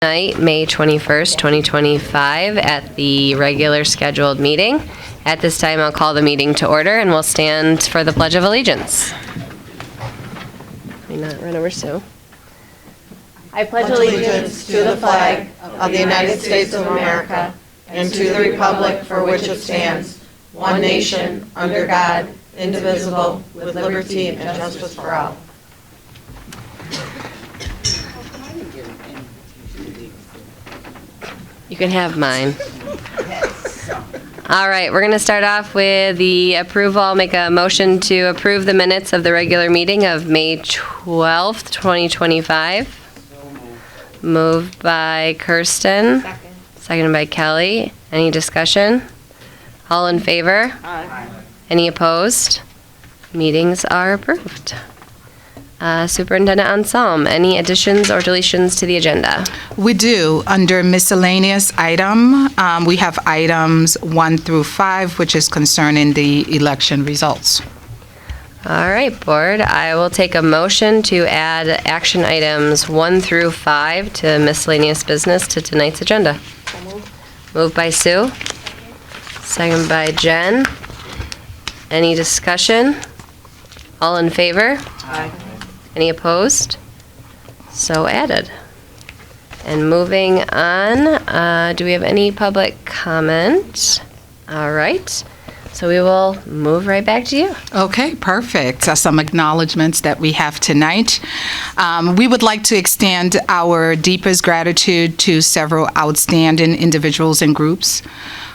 Night, May 21st, 2025, at the regular scheduled meeting. At this time, I'll call the meeting to order, and we'll stand for the Pledge of Allegiance. Let me not run over Sue. I pledge allegiance to the flag of the United States of America and to the republic for which it stands, one nation, under God, indivisible, with liberty and justice for all. You can have mine. All right, we're going to start off with the approval. I'll make a motion to approve the minutes of the regular meeting of May 12th, 2025. Moved by Kirsten. Seconded by Kelly. Any discussion? All in favor? Aye. Any opposed? Meetings are approved. Superintendent Anselm, any additions or deletions to the agenda? We do. Under miscellaneous item, we have items 1 through 5, which is concerning the election results. All right, board, I will take a motion to add action items 1 through 5 to miscellaneous business to tonight's agenda. Moved by Sue. Second by Jen. Any discussion? All in favor? Aye. Any opposed? So added. And moving on, do we have any public comment? All right. So we will move right back to you. Okay, perfect. Some acknowledgments that we have tonight. We would like to extend our deepest gratitude to several outstanding individuals and groups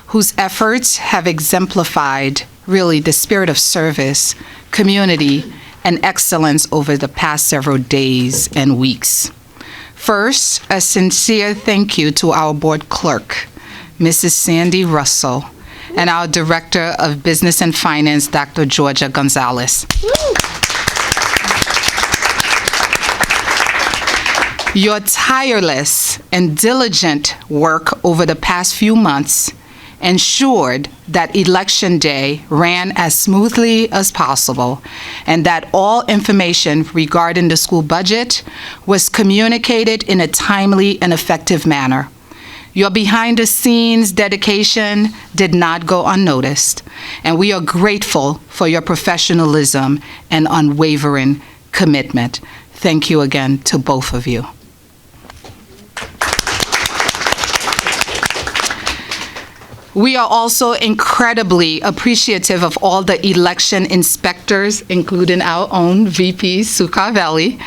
whose efforts have exemplified really the spirit of service, community, and excellence over the past several days and weeks. First, a sincere thank you to our board clerk, Mrs. Sandy Russell, and our Director of Business and Finance, Dr. Georgia Gonzalez. Your tireless and diligent work over the past few months ensured that Election Day ran as smoothly as possible and that all information regarding the school budget was communicated in a timely and effective manner. Your behind-the-scenes dedication did not go unnoticed, and we are grateful for your professionalism and unwavering commitment. Thank you again to both of you. We are also incredibly appreciative of all the election inspectors, including our own VP, Sue Carvelli,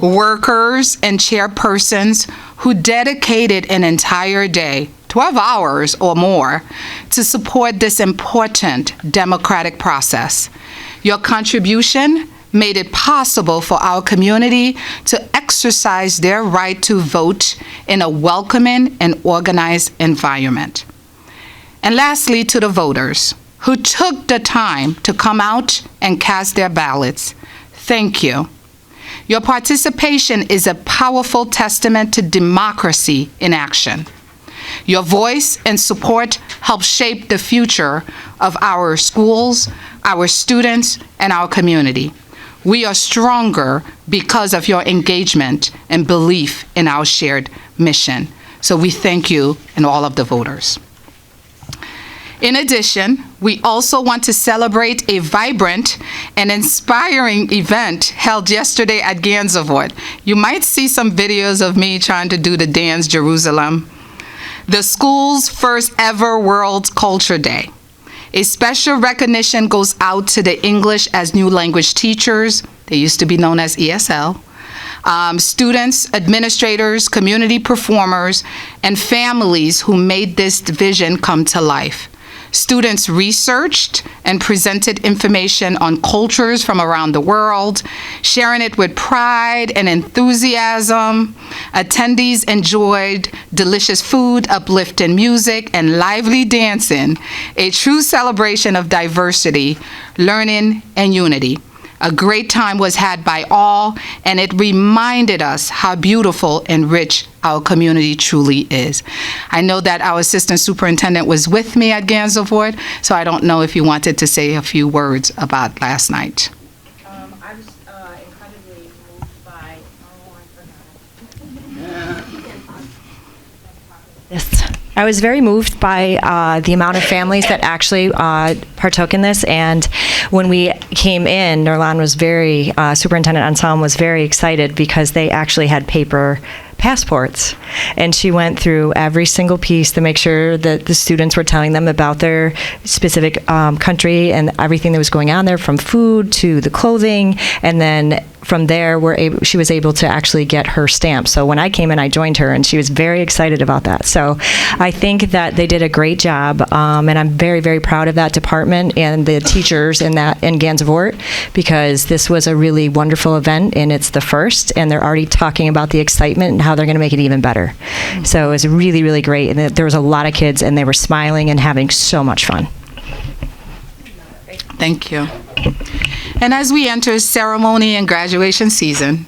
workers and chairpersons who dedicated an entire day, 12 hours or more, to support this important democratic process. Your contribution made it possible for our community to exercise their right to vote in a welcoming and organized environment. And lastly, to the voters who took the time to come out and cast their ballots, thank you. Your participation is a powerful testament to democracy in action. Your voice and support help shape the future of our schools, our students, and our community. We are stronger because of your engagement and belief in our shared mission. So we thank you and all of the voters. In addition, we also want to celebrate a vibrant and inspiring event held yesterday at Gansevoort. You might see some videos of me trying to do the dance Jerusalem. The school's first ever World Culture Day. A special recognition goes out to the English as New Language teachers, they used to be known as ESL, students, administrators, community performers, and families who made this vision come to life. Students researched and presented information on cultures from around the world, sharing it with pride and enthusiasm. Attendees enjoyed delicious food, uplifting music, and lively dancing, a true celebration of diversity, learning, and unity. A great time was had by all, and it reminded us how beautiful and rich our community truly is. I know that our assistant superintendent was with me at Gansevoort, so I don't know if you wanted to say a few words about last night. I was incredibly moved by, Yes. I was very moved by the amount of families that actually partook in this, and when we came in, Nurlan was Superintendent Anselm was very excited because they actually had paper passports, and she went through every single piece to make sure that the students were telling them about their specific country and everything that was going on there, from food to the clothing, and then from there she was able to actually get her stamp. So when I came in, I joined her, and she was very excited about that. So I think that they did a great job, and I'm very, very proud of that department and the teachers in Gansevoort, because this was a really wonderful event, and it's the first, and they're already talking about the excitement and how they're going to make it even better. So it was really, really great, and there was a lot of kids, and they were smiling and having so much fun. Thank you. And as we enter ceremony and graduation season,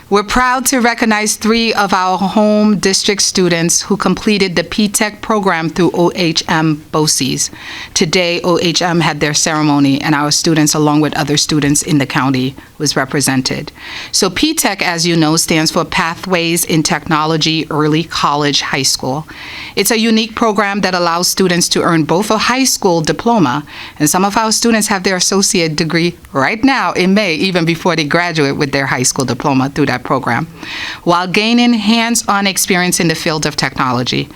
we're proud to recognize 3 of our home district students who completed the P-TECH program through OHM BOCES. Today, OHM had their ceremony, and our students, along with other students in the county, was represented. So P-TECH, as you know, stands for Pathways in Technology Early College High School. It's a unique program that allows students to earn both a high school diploma, and some of our students have their associate degree right now in May, even before they graduate with their high school diploma through that program, while gaining hands-on experience in the field of technology.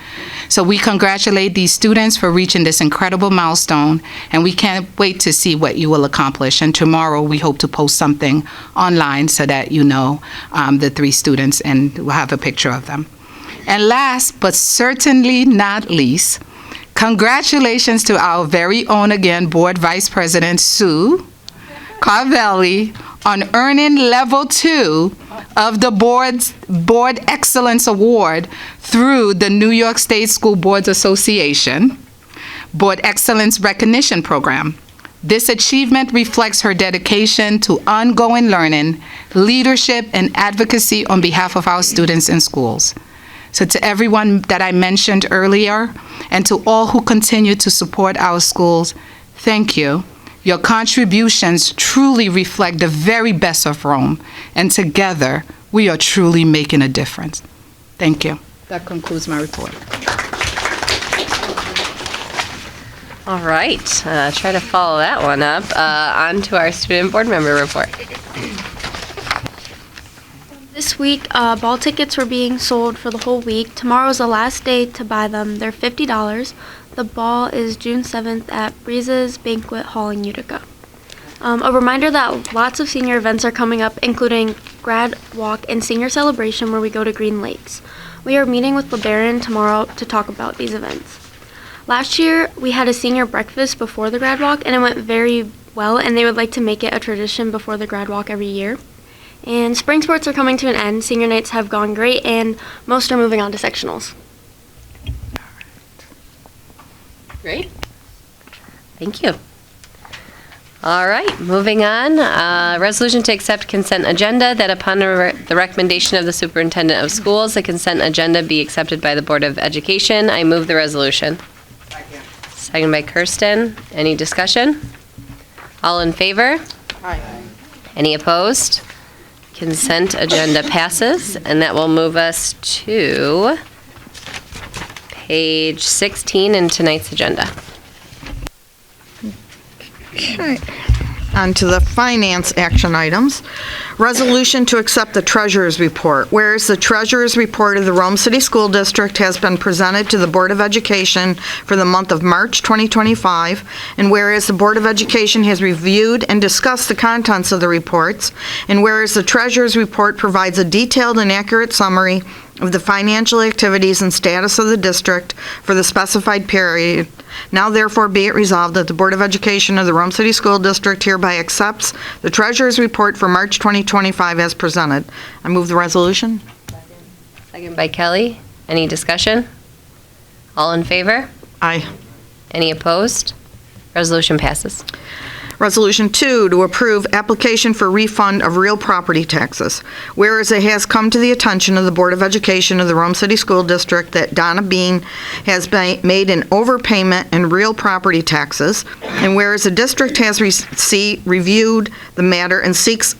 So we congratulate these students for reaching this incredible milestone, and we can't wait to see what you will accomplish. And tomorrow we hope to post something online so that you know the 3 students, and we'll have a picture of them. And last but certainly not least, congratulations to our very own again Board Vice President Sue Carvelli on earning level 2 of the Board Excellence Award through the New York State School Boards Association Board Excellence Recognition Program. This achievement reflects her dedication to ongoing learning, leadership, and advocacy on behalf of our students in schools. So to everyone that I mentioned earlier, and to all who continue to support our schools, thank you. Your contributions truly reflect the very best of Rome, and together, we are truly making a difference. Thank you. That concludes my report. All right, try to follow that one up. On to our student board member report. This week, ball tickets were being sold for the whole week. Tomorrow's the last day to buy them. They're $50. The ball is June 7th at Breeze's Banquet Hall in Utica. A reminder that lots of senior events are coming up, including Grad Walk and Senior Celebration, where we go to Green Lakes. We are meeting with LeBaron tomorrow to talk about these events. Last year, we had a senior breakfast before the Grad Walk, and it went very well, and they would like to make it a tradition before the Grad Walk every year. And spring sports are coming to an end. Senior nights have gone great, and most are moving on to sectionals. Great. Thank you. All right, moving on. Resolution to accept consent agenda, that upon the recommendation of the superintendent of schools, the consent agenda be accepted by the Board of Education. I move the resolution. Second by Kirsten. Any discussion? All in favor? Aye. Any opposed? Consent agenda passes, and that will move us to page 16 in tonight's agenda. Okay. On to the finance action items. Resolution to accept the treasurer's report. Whereas the treasurer's report of the Rome City School District has been presented to the Board of Education for the month of March 2025, and whereas the Board of Education has reviewed and discussed the contents of the reports, and whereas the treasurer's report provides a detailed and accurate summary of the financial activities and status of the district for the specified period, now therefore be it resolved that the Board of Education of the Rome City School District hereby accepts the treasurer's report for March 2025 as presented. I move the resolution. Second by Kelly. Any discussion? All in favor? Aye. Any opposed? Resolution passes. Resolution 2, to approve application for refund of real property taxes. Whereas it has come to the attention of the Board of Education of the Rome City School District that Donna Bean has made an overpayment in real property taxes, and whereas the district has reviewed the matter and seeks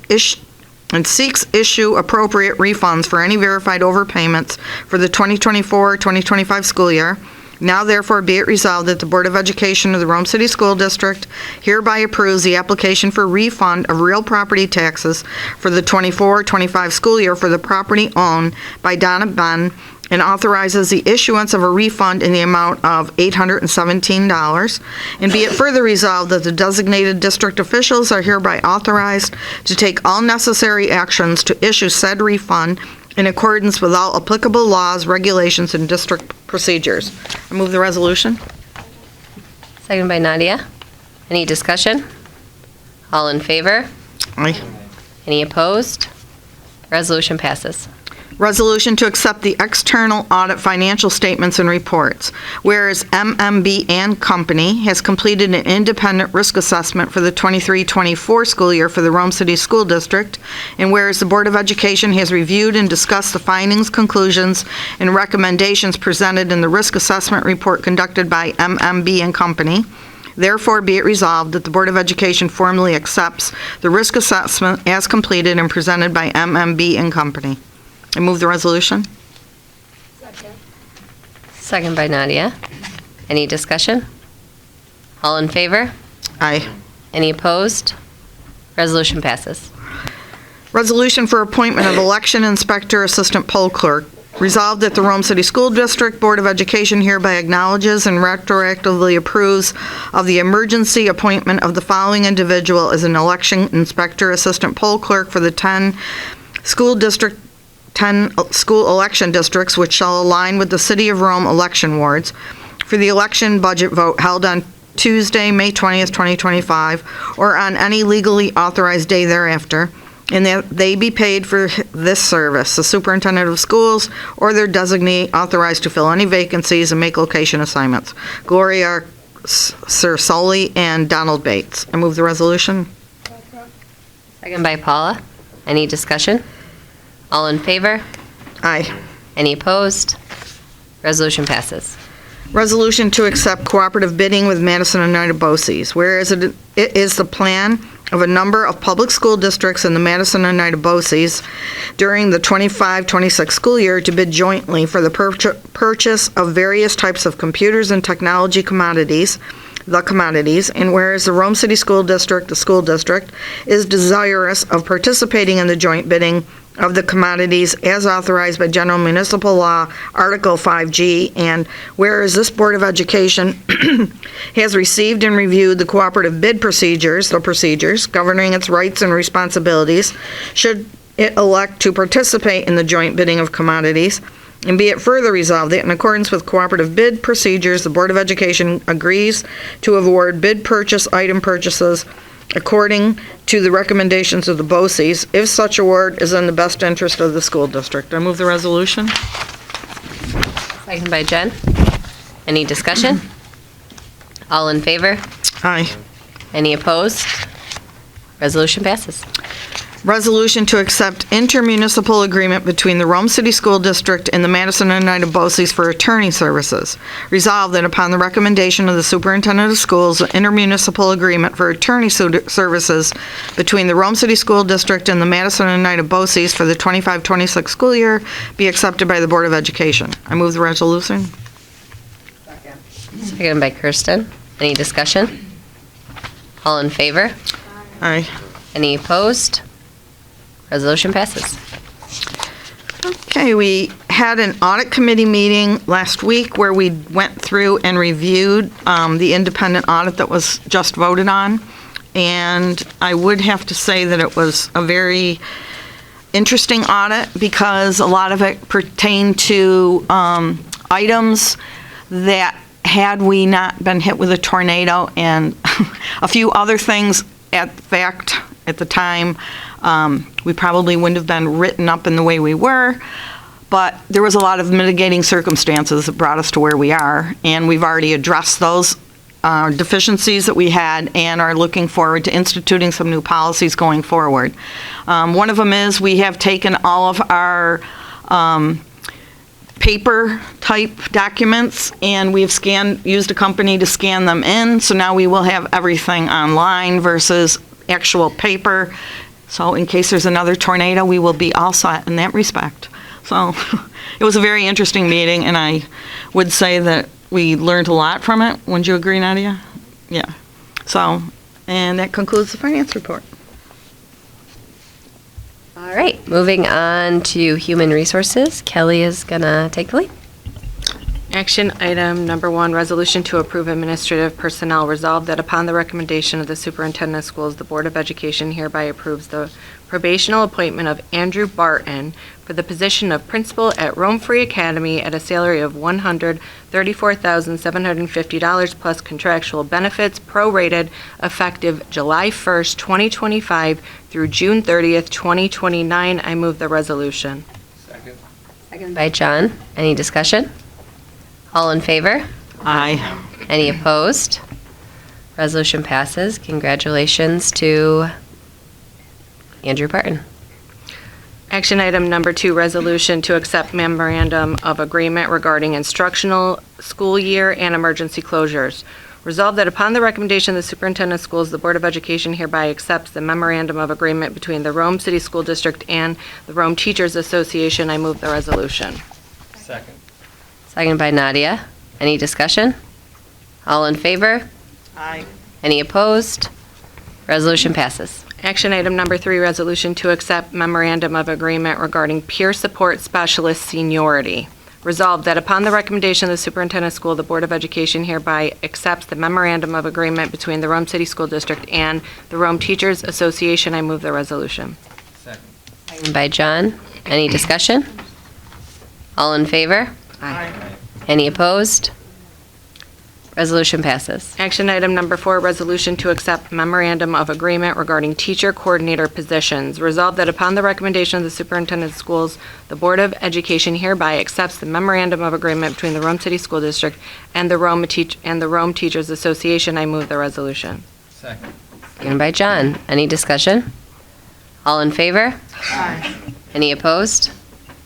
and seeks issue appropriate refunds for any verified overpayments for the 2024-2025 school year. Now therefore be it resolved that the Board of Education of the Rome City School District hereby approves the application for refund of real property taxes for the 24-25 school year for the property owned by Donna Ben, and authorizes the issuance of a refund in the amount of $817. And be it further resolved that the designated district officials are hereby authorized to take all necessary actions to issue said refund in accordance with all applicable laws, regulations, and district procedures. I move the resolution. Second by Nadia. Any discussion? All in favor? Aye. Any opposed? Resolution passes. Resolution to accept the external audit financial statements and reports. Whereas MMB and Company has completed an independent risk assessment for the 23-24 school year for the Rome City School District, and whereas the Board of Education has reviewed and discussed the findings, conclusions, and recommendations presented in the risk assessment report conducted by MMB and Company, therefore be it resolved that the Board of Education formally accepts the risk assessment as completed and presented by MMB and Company. I move the resolution. Second by Nadia. Any discussion? All in favor? Aye. Any opposed? Resolution passes. Resolution for appointment of election inspector assistant poll clerk. Resolved that the Rome City School District Board of Education hereby acknowledges and retroactively approves of the emergency appointment of the following individual as an election inspector assistant poll clerk for the 10 school election districts which shall align with the City of Rome election wards for the election budget vote held on Tuesday, May 20th, 2025, or on any legally authorized day thereafter, and that they be paid for this service, the superintendent of schools or their designee authorized to fill any vacancies and make location assignments. Gloria Cersoli and Donald Bates. I move the resolution. Second by Paula. Any discussion? All in favor? Aye. Any opposed? Resolution passes. Resolution to accept cooperative bidding with Madison United BOCES. Whereas it is the plan of a number of public school districts in the Madison United BOCES during the 25-26 school year to bid jointly for the purchase of various types of computers and technology commodities, and whereas the Rome City School District, the school district, is desirous of participating in the joint bidding of the commodities as authorized by General Municipal Law, Article 5G, and whereas this Board of Education has received and reviewed the cooperative bid procedures, the procedures governing its rights and responsibilities, should it elect to participate in the joint bidding of commodities, and be it further resolved that in accordance with cooperative bid procedures, the Board of Education agrees to award bid purchase item purchases according to the recommendations of the BOCES, if such award is in the best interest of the school district. I move the resolution. Second by Jen. Any discussion? All in favor? Aye. Any opposed? Resolution passes. Resolution to accept intermunicipal agreement between the Rome City School District and the Madison United BOCES for attorney services. Resolved that upon the recommendation of the superintendent of schools, an intermunicipal agreement for attorney services between the Rome City School District and the Madison United BOCES for the 25-26 school year be accepted by the Board of Education. I move the resolution. Second by Kirsten. Any discussion? All in favor? Aye. Any opposed? Resolution passes. Okay, we had an audit committee meeting last week where we went through and reviewed the independent audit that was just voted on. And I would have to say that it was a very interesting audit because a lot of it pertained to items that had we not been hit with a tornado and a few other things at the time, we probably wouldn't have been written up in the way we were, but there was a lot of mitigating circumstances that brought us to where we are, and we've already addressed those deficiencies that we had and are looking forward to instituting some new policies going forward. One of them is we have taken all of our paper type documents and we've used a company to scan them in, so now we will have everything online versus actual paper. So in case there's another tornado, we will be all set in that respect. So it was a very interesting meeting, and I would say that we learned a lot from it. Wouldn't you agree, Nadia? Yeah. So, and that concludes the finance report. All right, moving on to human resources. Kelly is gonna take the lead. Action item number 1, resolution to approve administrative personnel. Resolved that upon the recommendation of the superintendent of schools, the Board of Education hereby approves the probational appointment of Andrew Barton for the position of principal at Rome Free Academy at a salary of $134,750 plus contractual benefits prorated effective July 1st, 2025 through June 30th, 2029. I move the resolution. Second by John. Any discussion? All in favor? Aye. Any opposed? Resolution passes. Congratulations to Andrew Barton. Action item number 2, resolution to accept memorandum of agreement regarding instructional school year and emergency closures. Resolved that upon the recommendation of the superintendent of schools, the Board of Education hereby accepts the memorandum of agreement between the Rome City School District and the Rome Teachers Association. I move the resolution. Second. Second by Nadia. Any discussion? All in favor? Aye. Any opposed? Resolution passes. Action item number 3, resolution to accept memorandum of agreement regarding peer support specialist seniority. Resolved that upon the recommendation of the superintendent of school, the Board of Education hereby accepts the memorandum of agreement between the Rome City School District and the Rome Teachers Association. I move the resolution. Second. Second by John. Any discussion? All in favor? Aye. Any opposed? Resolution passes. Action item number 4, resolution to accept memorandum of agreement regarding teacher coordinator positions. Resolved that upon the recommendation of the superintendent of schools, the Board of Education hereby accepts the memorandum of agreement between the Rome City School District and the Rome Teachers Association. I move the resolution. Second. Second by John. Any discussion? All in favor? Aye. Any opposed?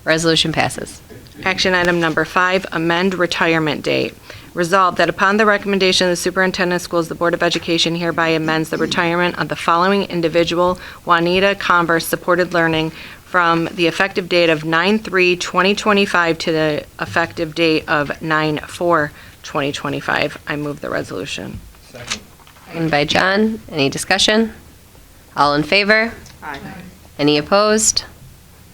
Resolution passes. Action item number 5, amend retirement date. Resolved that upon the recommendation of the superintendent of schools, the Board of Education hereby amends the retirement of the following individual, Juanita Converse, supported learning, from the effective date of 9/3/2025 to the effective date of 9/4/2025. I move the resolution. Second. Second by John. Any discussion? All in favor? Aye. Any opposed?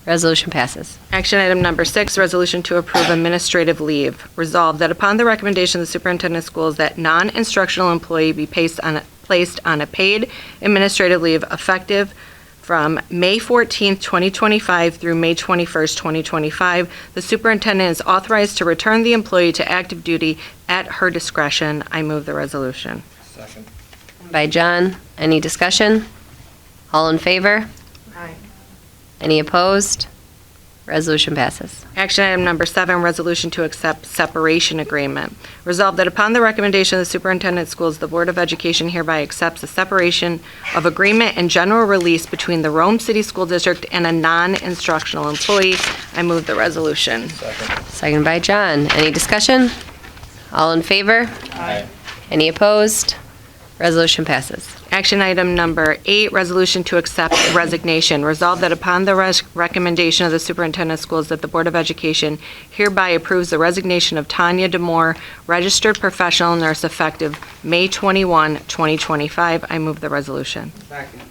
Resolution passes. Action item number 6, resolution to approve administrative leave. Resolved that upon the recommendation of the superintendent of schools, that non-instructional employee be placed on a paid administrative leave effective from May 14th, 2025 through May 21st, 2025. The superintendent is authorized to return the employee to active duty at her discretion. I move the resolution. Second. By John. Any discussion? All in favor? Aye. Any opposed? Resolution passes. Action item number 7, resolution to accept separation agreement. Resolved that upon the recommendation of the superintendent of schools, the Board of Education hereby accepts the separation of agreement and general release between the Rome City School District and a non-instructional employee. I move the resolution. Second. Second by John. Any discussion? All in favor? Aye. Any opposed? Resolution passes. Action item number 8, resolution to accept resignation. Resolved that upon the recommendation of the superintendent of schools, that the Board of Education hereby approves the resignation of Tanya Demore, registered professional nurse, effective May 21, 2025. I move the resolution. Second.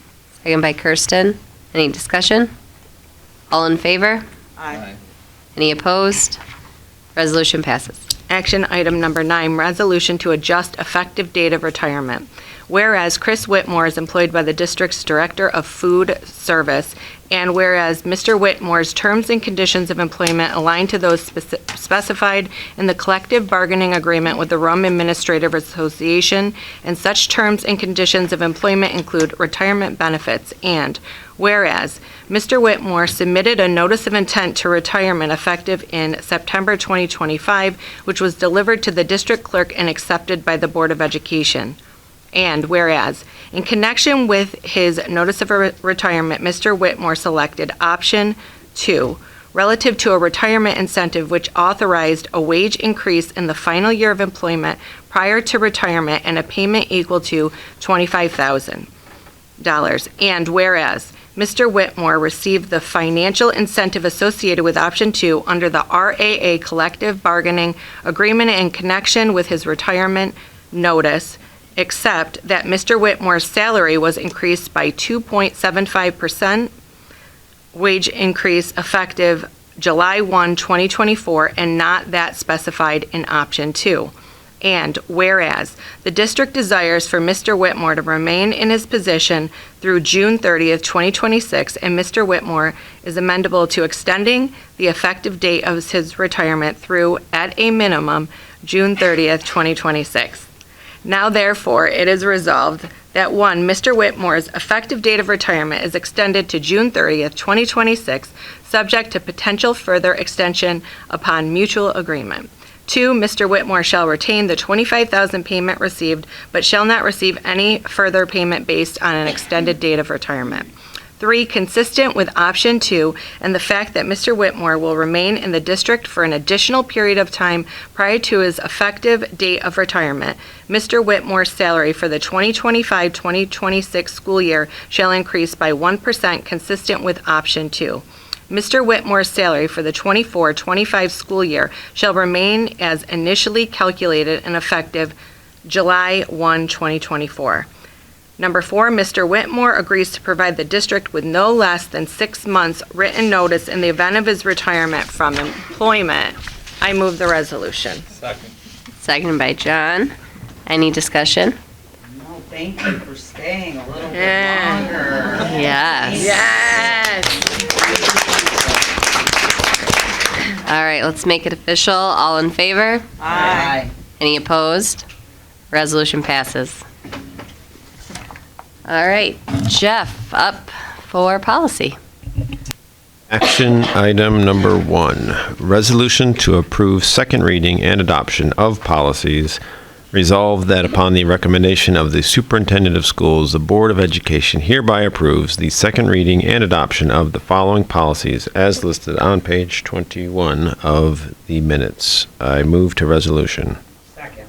Second by Kirsten. Any discussion? All in favor? Aye. Any opposed? Resolution passes. Action item number 9, resolution to adjust effective date of retirement. Whereas Chris Whitmore is employed by the district's Director of Food Service, and whereas Mr. Whitmore's terms and conditions of employment align to those specified in the collective bargaining agreement with the Rome Administrative Association, and such terms and conditions of employment include retirement benefits, and whereas Mr. Whitmore submitted a notice of intent to retirement effective in September 2025, which was delivered to the district clerk and accepted by the Board of Education. And whereas, in connection with his notice of retirement, Mr. Whitmore selected option 2, relative to a retirement incentive which authorized a wage increase in the final year of employment prior to retirement and a payment equal to $25,000. And whereas, Mr. Whitmore received the financial incentive associated with option 2 under the RAA collective bargaining agreement in connection with his retirement notice, except that Mr. Whitmore's salary was increased by 2.75% wage increase effective July 1, 2024, and not that specified in option 2. And whereas the district desires for Mr. Whitmore to remain in his position through June 30th, 2026, and Mr. Whitmore is amendable to extending the effective date of his retirement through, at a minimum, June 30th, 2026. Now therefore, it is resolved that 1, Mr. Whitmore's effective date of retirement is extended to June 30th, 2026, subject to potential further extension upon mutual agreement. 2, Mr. Whitmore shall retain the $25,000 payment received, but shall not receive any further payment based on an extended date of retirement. 3, consistent with option 2 and the fact that Mr. Whitmore will remain in the district for an additional period of time prior to his effective date of retirement, Mr. Whitmore's salary for the 2025-2026 school year shall increase by 1% consistent with option 2. Mr. Whitmore's salary for the 24-25 school year shall remain as initially calculated and effective July 1, 2024. Number 4, Mr. Whitmore agrees to provide the district with no less than 6 months written notice in the event of his retirement from employment. I move the resolution. Seconded by John. Any discussion? No, thank you for staying a little bit Yeah. longer. Yes. Yes. All right, let's make it official. All in favor? Aye. Any opposed? Resolution passes. All right, Jeff, up for policy. Action item number 1, resolution to approve second reading and adoption of policies. Resolved that upon the recommendation of the superintendent of schools, the Board of Education hereby approves the second reading and adoption of the following policies as listed on page 21 of the minutes. I move to resolution. Second.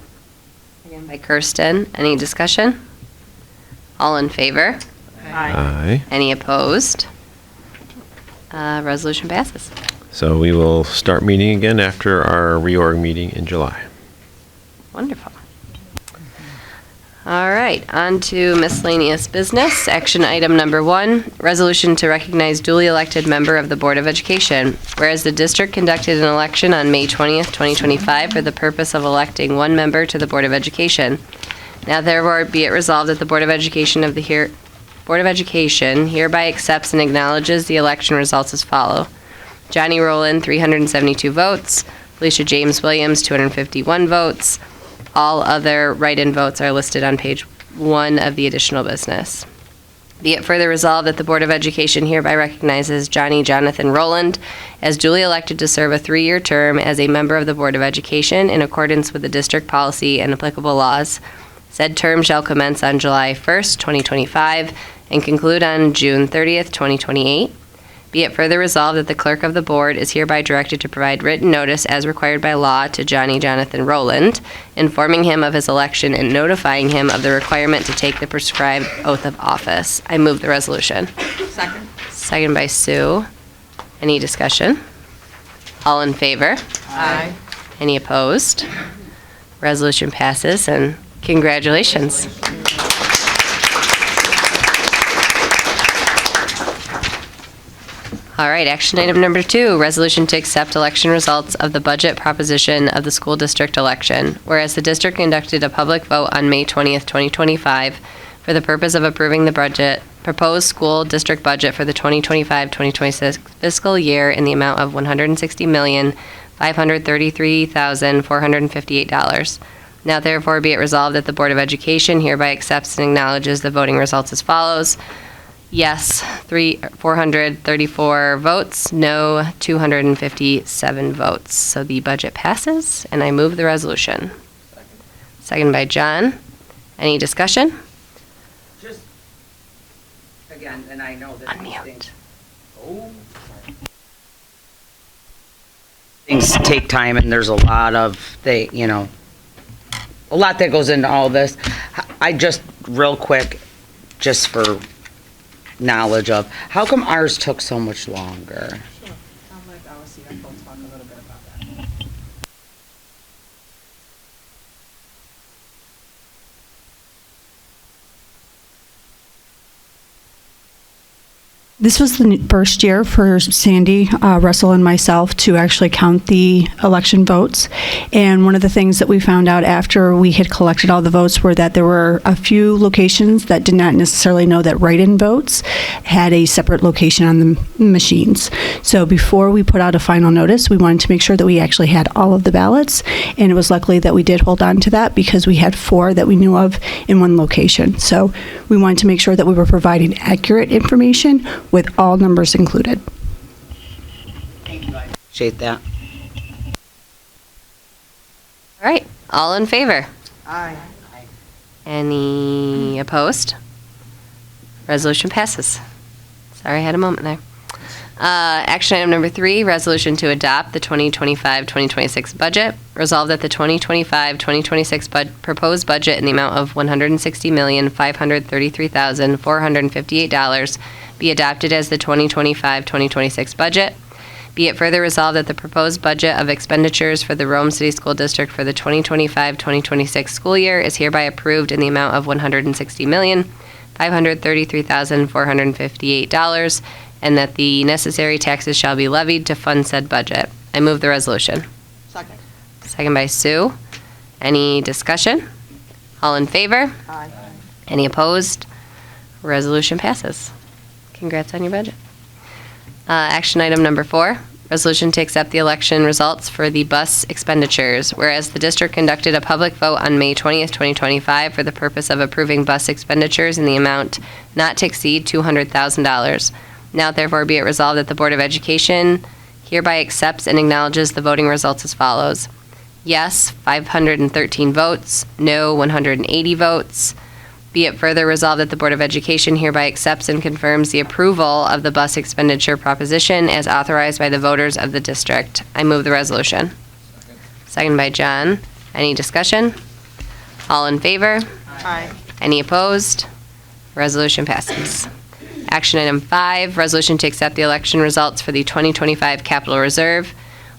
Seconded by Kirsten. Any discussion? All in favor? Aye. Any opposed? Resolution passes. So we will start meeting again after our reorg meeting in July. Wonderful. All right, on to miscellaneous business. Action item number 1, resolution to recognize duly elected member of the Board of Education. Whereas the district conducted an election on May 20th, 2025 for the purpose of electing one member to the Board of Education. Now therefore be it resolved that the Board of Education hereby accepts and acknowledges the election results as follow. Johnny Rowland, 372 votes. Felicia James Williams, 251 votes. All other write-in votes are listed on page 1 of the additional business. Be it further resolved that the Board of Education hereby recognizes Johnny Jonathan Rowland as duly elected to serve a 3-year term as a member of the Board of Education in accordance with the district policy and applicable laws. Said term shall commence on July 1st, 2025 and conclude on June 30th, 2028. Be it further resolved that the clerk of the board is hereby directed to provide written notice as required by law to Johnny Jonathan Rowland, informing him of his election and notifying him of the requirement to take the prescribed oath of office. I move the resolution. Second. Second by Sue. Any discussion? All in favor? Aye. Any opposed? Resolution passes, and congratulations. All right, action item number 2, resolution to accept election results of the budget proposition of the school district election. Whereas the district conducted a public vote on May 20th, 2025 for the purpose of approving the proposed school district budget for the 2025-2026 fiscal year in the amount of $160,533,458. Now therefore be it resolved that the Board of Education hereby accepts and acknowledges the voting results as follows. Yes, 434 votes, no, 257 votes. So the budget passes, and I move the resolution. Second by John. Any discussion? Just, again, and I know that these Unmute. things. Oh, sorry. Things take time and there's a lot of, a lot that goes into all this. I just, real quick, just for knowledge of. How come ours took so much longer? I'll let our CFO talk a little bit about that. This was the first year for Sandy, Russell, and myself to actually count the election votes. And one of the things that we found out after we had collected all the votes were that there were a few locations that did not necessarily know that write-in votes had a separate location on the machines. So before we put out a final notice, we wanted to make sure that we actually had all of the ballots. And it was luckily that we did hold on to that because we had 4 that we knew of in one location. So we wanted to make sure that we were providing accurate information with all numbers included. Appreciate that. All right, all in favor? Aye. Any opposed? Resolution passes. Sorry, I had a moment there. Action item number 3, resolution to adopt the 2025-2026 budget. Resolved that the 2025-2026 proposed budget in the amount of $160,533,458 be adopted as the 2025-2026 budget. Be it further resolved that the proposed budget of expenditures for the Rome City School District for the 2025-2026 school year is hereby approved in the amount of $160,533,458, and that the necessary taxes shall be levied to fund said budget. I move the resolution. Second. Second by Sue. Any discussion? All in favor? Aye. Any opposed? Resolution passes. Congrats on your budget. Action item number 4, resolution to accept the election results for the bus expenditures. Whereas the district conducted a public vote on May 20th, 2025 for the purpose of approving bus expenditures in the amount not to exceed $200,000. Now therefore be it resolved that the Board of Education hereby accepts and acknowledges the voting results as follows. Yes, 513 votes. No, 180 votes. Be it further resolved that the Board of Education hereby accepts and confirms the approval of the bus expenditure proposition as authorized by the voters of the district. I move the resolution. Second by John. Any discussion? All in favor? Aye. Any opposed? Resolution passes. Action item 5, resolution to accept the election results for the 2025 Capital Reserve.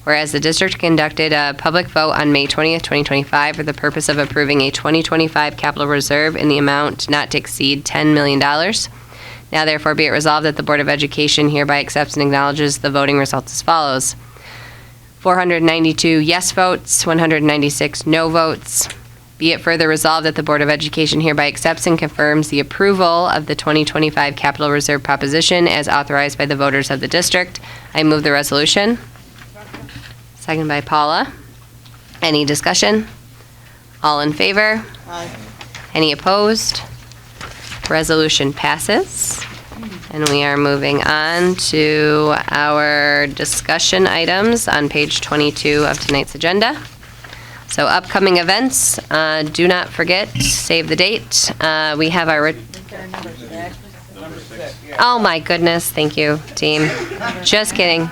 Whereas the district conducted a public vote on May 20th, 2025 for the purpose of approving a 2025 capital reserve in the amount not to exceed $10 million. Now therefore be it resolved that the Board of Education hereby accepts and acknowledges the voting results as follows. 492 yes votes, 196 no votes. Be it further resolved that the Board of Education hereby accepts and confirms the approval of the 2025 capital reserve proposition as authorized by the voters of the district. I move the resolution. Second by Paula. Any discussion? All in favor? Aye. Any opposed? Resolution passes. And we are moving on to our discussion items on page 22 of tonight's agenda. So upcoming events, do not forget, save the date. We have our... Oh my goodness, thank you, team. Just kidding.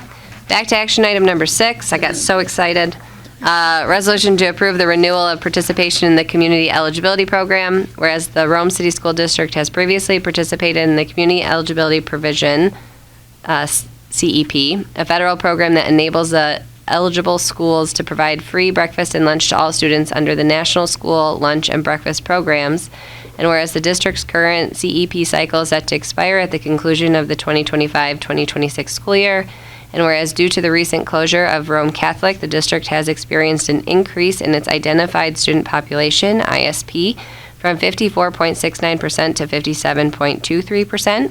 Back to action item number 6. I got so excited. Resolution to approve the renewal of participation in the Community Eligibility Program. Whereas the Rome City School District has previously participated in the Community Eligibility Provision, CEP, a federal program that enables eligible schools to provide free breakfast and lunch to all students under the National School Lunch and Breakfast Programs. And whereas the district's current CEP cycle is set to expire at the conclusion of the 2025-2026 school year, and whereas due to the recent closure of Rome Catholic, the district has experienced an increase in its identified student population, ISP, from 54.69% to 57.23%.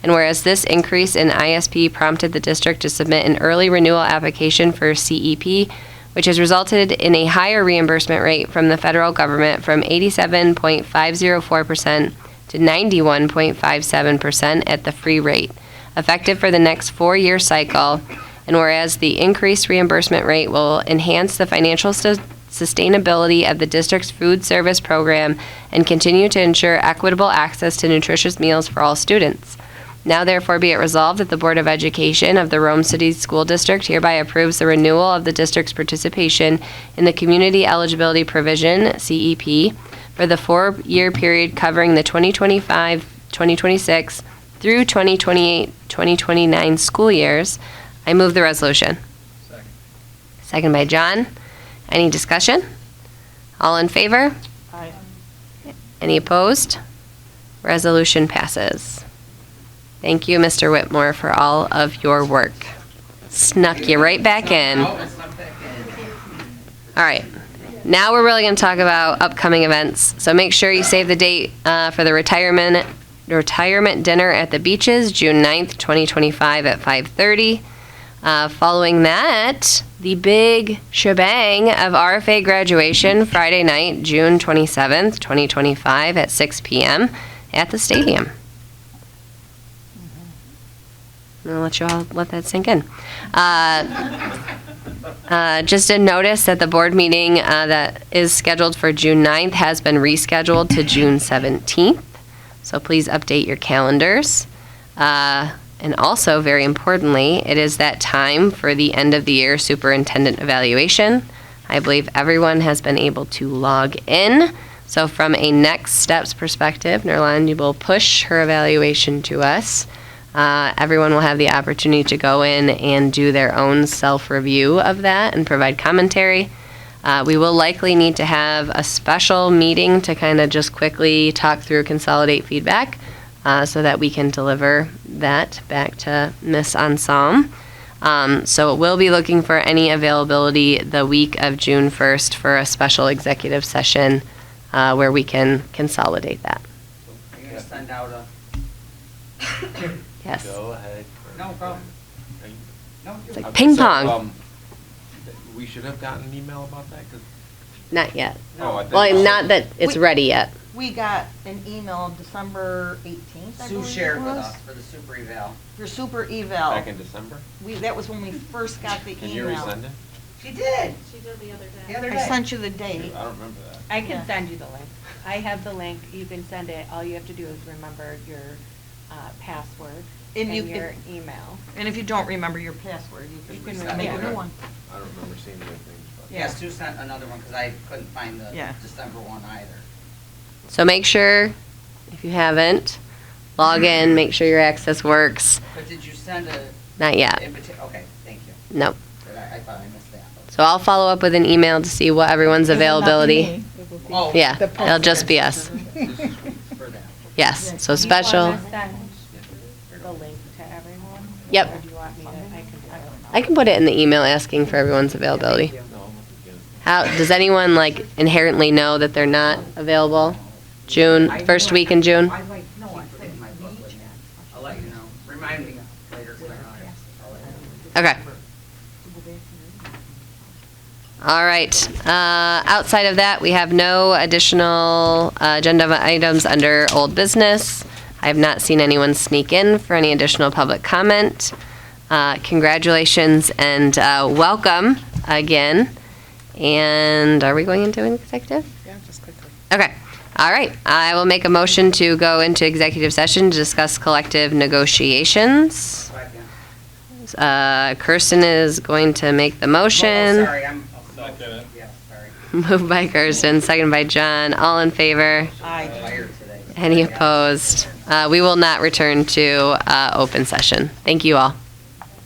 And whereas this increase in ISP prompted the district to submit an early renewal application for CEP, which has resulted in a higher reimbursement rate from the federal government from 87.504% to 91.57% at the free rate, effective for the next 4-year cycle. And whereas the increased reimbursement rate will enhance the financial sustainability of the district's food service program and continue to ensure equitable access to nutritious meals for all students. Now therefore be it resolved that the Board of Education of the Rome City School District hereby approves the renewal of the district's participation in the Community Eligibility Provision, CEP, for the 4-year period covering the 2025-2026 through 2028-2029 school years. I move the resolution. Second by John. Any discussion? All in favor? Aye. Any opposed? Resolution passes. Thank you, Mr. Whitmore, for all of your work. Snuck you right back in. All right. Now we're really going to talk about upcoming events. So make sure you save the date for the retirement dinner at the beaches, June 9th, 2025 at 5:30. Following that, the big shebang of RFA graduation Friday night, June 27th, 2025 at 6 p.m. at the stadium. I'll let you all let that sink in. Just a notice that the board meeting that is scheduled for June 9th has been rescheduled to June 17th. So please update your calendars. And also, very importantly, it is that time for the end of the year superintendent evaluation. I believe everyone has been able to log in. So from a next steps perspective, Nerlande will push her evaluation to us. Everyone will have the opportunity to go in and do their own self-review of that and provide commentary. We will likely need to have a special meeting to kind of just quickly talk through, consolidate feedback, so that we can deliver that back to Ms. Anselm. So we'll be looking for any availability the week of June 1st for a special executive session where we can consolidate that. Are you gonna send out a? Yes. Go ahead. No problem. No. It's like ping pong. We should have gotten an email about that, 'cause. Not yet. Oh, I think. Well, not that it's ready yet. We got an email December 18th, I Sue believe it shared with was, us for the super eval. for super eval. Back in December? That was when we first got the Can email. you resend it? She did. She did the other day. The other I day. sent you the date. I don't remember that. I can Yeah. send you the link. I have the link. You can send it. All you have to do is remember your password And and you- your email. And if you don't remember your password, you You can can make a remember. new one. I don't remember seeing anything, but. Yeah, Sue sent another one because I couldn't find the Yeah. December one either. So make sure, if you haven't, log in, make sure your access works. But did you send a? Not yet. Okay, thank you. Nope. But I thought I missed that. So I'll follow up with an email to see what everyone's availability. Oh. Yeah, it'll just be us. This is for that. Yes, so Do you special. want to send the link to everyone? Yep. Or do you want me to, I don't know. I can put it in the email asking for everyone's availability. How, does anyone like inherently know that they're not available? June, first week in June? I like, no, I put it in my book with that. I'll let you know. Remind me later. I'll let you know. Okay. All right. Outside of that, we have no additional agenda items under old business. I have not seen anyone sneak in for any additional public comment. Congratulations and welcome again. And are we going into an executive? Yeah, just quickly. Okay. All right. I will make a motion to go into executive session to discuss collective negotiations. Kirsten is going to make the motion. Oh, sorry, I'm. Yeah, sorry. Moved by Kirsten, second by John. All in favor? Aye. Tired today. Any opposed? We will not return to open session. Thank you all.